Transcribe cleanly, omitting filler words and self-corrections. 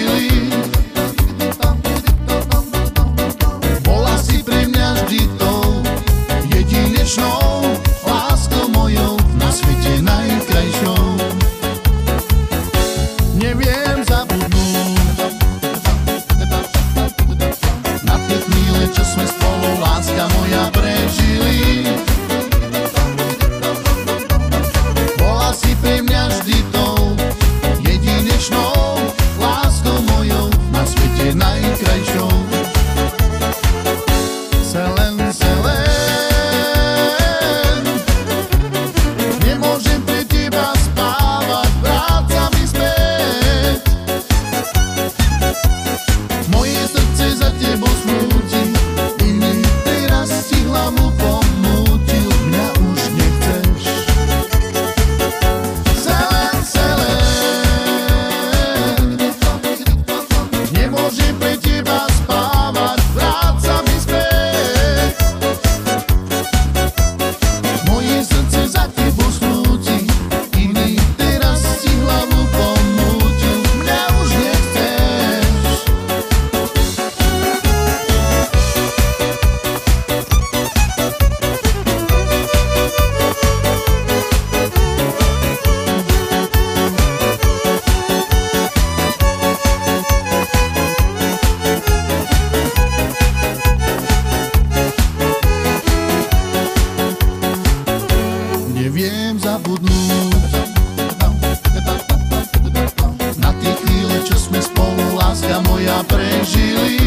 prežili. Bola si pre mňa vždy tou jedinečnou láskou mojou, na svete najkrajšou. Neviem zabudnúť na tie chvíle, čo sme spolu, láska moja, prežili. Bola si pre mňa vždy tou jedinečnou láskou mojou, na svete najkrajšou. Selen, nemôžem pre teba spávať, vráca mi späť. Moje srdce za tebou smúti, iný teraz si hlavu pomútil, mňa už nechceš. Selen, nemôžem pre teba spávať, vráca mi späť. Moje srdce za tebou smúti, iný teraz si hlavu pomútil, mňa už nechceš. Neviem zabudnúť na tie chvíle, čo sme spolu, láska moja, prežili.